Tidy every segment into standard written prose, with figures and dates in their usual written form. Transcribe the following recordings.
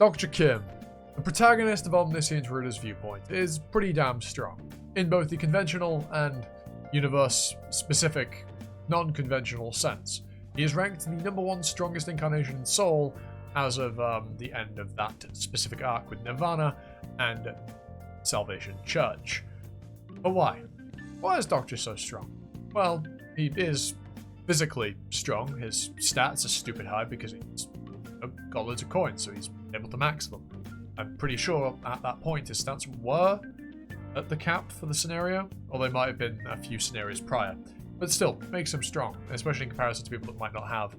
Dr. Kim, the protagonist of Omniscience Ruler's Viewpoint, is pretty damn strong in both the conventional and universe-specific, non-conventional sense. He is ranked the #1 strongest incarnation in Soul as of the end of that specific arc with Nirvana and Salvation Church. But why? Why is Dokja so strong? Well, he is physically strong. His stats are stupid high because he's got loads of coins, so he's able to max them. I'm pretty sure at that point his stats were at the cap for the scenario, or they might have been a few scenarios prior. But still, makes him strong, especially in comparison to people that might not have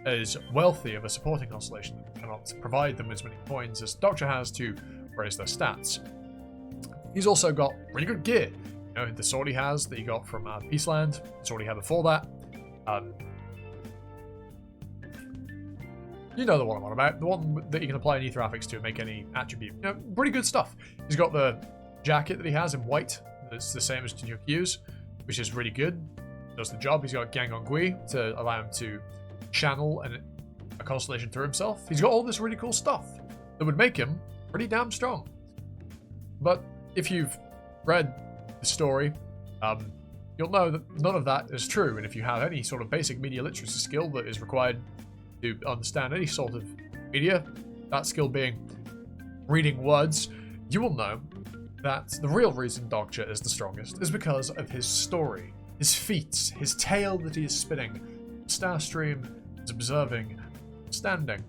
as wealthy of a supporting constellation that cannot provide them as many coins as Dokja has to raise their stats. He's also got really good gear. You know, the sword he has that he got from Peaceland, the sword he had before that. You know the one I'm on about, the one that you can apply an ether affix to make any attribute. You know, pretty good stuff. He's got the jacket that he has in white, that's the same as Jinhyukyu's, which is really good. Does the job. He's got Gangon Gui to allow him to channel a constellation through himself. He's got all this really cool stuff that would make him pretty damn strong. But if you've read the story, you'll know that none of that is true. And if you have any sort of basic media literacy skill that is required to understand any sort of media, that skill being reading words, you will know that the real reason Dokja is the strongest is because of his story, his feats, his tale that he is spinning. Starstream is observing, understanding.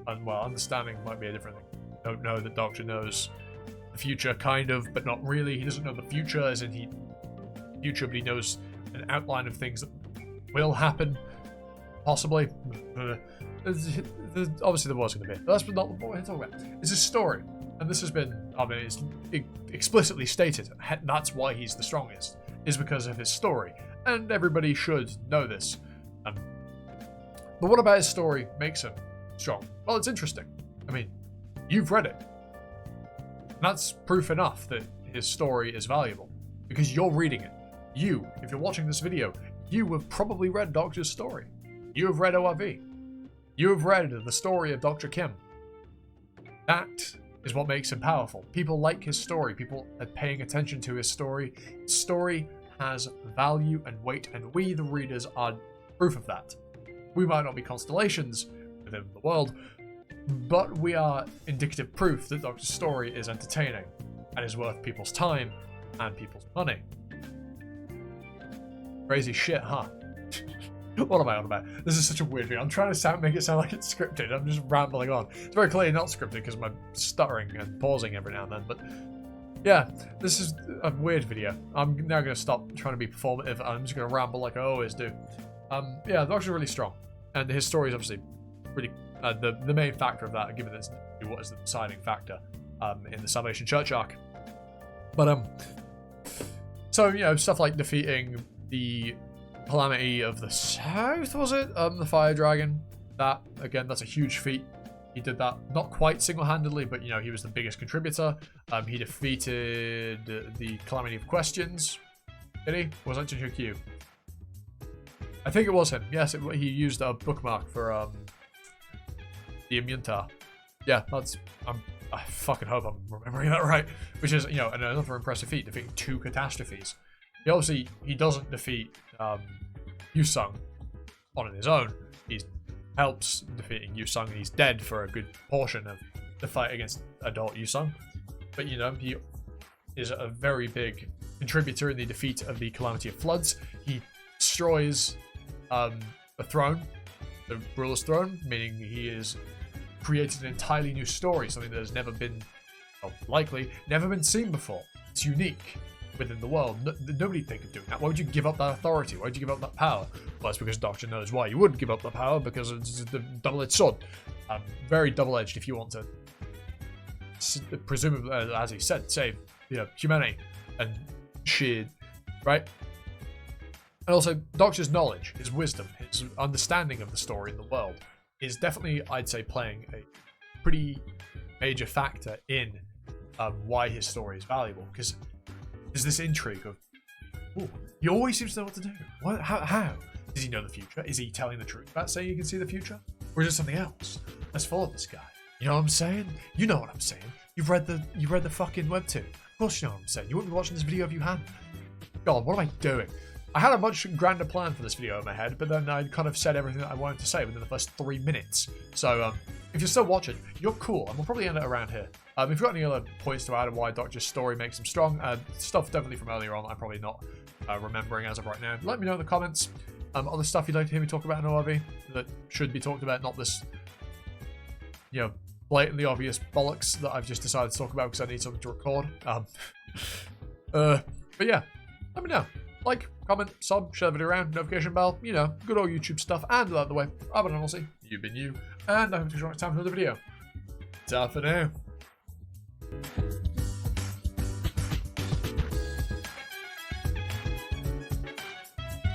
And well, understanding might be a different thing. Don't know that Dokja knows the future, kind of, but not really. He doesn't know the future, as in future, but he knows an outline of things that will happen, possibly. Obviously, there was going to be. But that's not what we're talking about. It's his story, and this has been, I mean, it's explicitly stated. That's why he's the strongest, is because of his story, and everybody should know this. But what about his story makes him strong? Well, it's interesting. I mean, you've read it. That's proof enough that his story is valuable, because you're reading it. You, if you're watching this video, you have probably read Dokja's story. You have read ORV. You have read the story of Dr. Kim. That is what makes him powerful. People like his story. People are paying attention to his story. His story has value and weight, and we, the readers, are proof of that. We might not be constellations within the world, but we are indicative proof that Dokja's story is entertaining and is worth people's time and people's money. Crazy shit, huh? What am I on about? This is such a weird video. I'm trying to make it sound like it's scripted. I'm just rambling on. It's very clearly not scripted because I'm stuttering and pausing every now and then. But yeah, this is a weird video. I'm now going to stop trying to be performative. And I'm just going to ramble like I always do. Yeah, Dokja's really strong. And his story is obviously pretty... the main factor of that, given that it's what is the deciding factor in the Salvation Church arc. But, so, you know, stuff like defeating the Calamity of the South, was it? The Fire Dragon. That, again, that's a huge feat. He did that not quite single-handedly, but, you know, he was the biggest contributor. He defeated the Calamity of Questions. Did he? Was that Jinhyukyu? I think it was him. Yes, he used a bookmark for the Immunta. Yeah, that's... I fucking hope I'm remembering that right. Which is, you know, another impressive feat, defeating 2 catastrophes. He doesn't defeat Yusung on his own. He helps defeating Yusung, and he's dead for a good portion of the fight against adult Yusung. But, you know, he is a very big contributor in the defeat of the Calamity of Floods. He destroys the throne, the ruler's throne, meaning he has created an entirely new story, something that has never been, well, likely, never been seen before. It's unique within the world. Nobody'd think of doing that. Why would you give up that authority? Why would you give up that power? Well, it's because Dokja knows why you would give up that power, because it's the double-edged sword. Very double-edged if you want to, presumably, as he said, save, you know, humanity and shit, right? And also, Dokja's knowledge, his wisdom, his understanding of the story in the world is definitely, I'd say, playing a pretty major factor in why his story is valuable. Because there's this intrigue of, ooh, he always seems to know what to do. What? How? Does he know the future? Is he telling the truth about saying you can see the future? Or is it something else? Let's follow this guy. You know what I'm saying? You know what I'm saying. You've read the fucking webtoon. Of course you know what I'm saying. You wouldn't be watching this video if you hadn't. God, what am I doing? I had a much grander plan for this video in my head, but then I kind of said everything that I wanted to say within the first 3 minutes. So, if you're still watching, you're cool, and we'll probably end it around here. If you've got any other points to add on why Dokja's story makes him strong, stuff definitely from earlier on I'm probably not remembering as of right now, let me know in the comments. Other stuff you'd like to hear me talk about in ORV that should be talked about, not this, you know, blatantly obvious bollocks that I've just decided to talk about because I need something to record. But yeah, let me know. Like, comment, sub, share the video around, notification bell, you know, good old YouTube stuff. And out the way, I've been Honestly, you've been you, and I hope to see you next time for another video. Ta for now.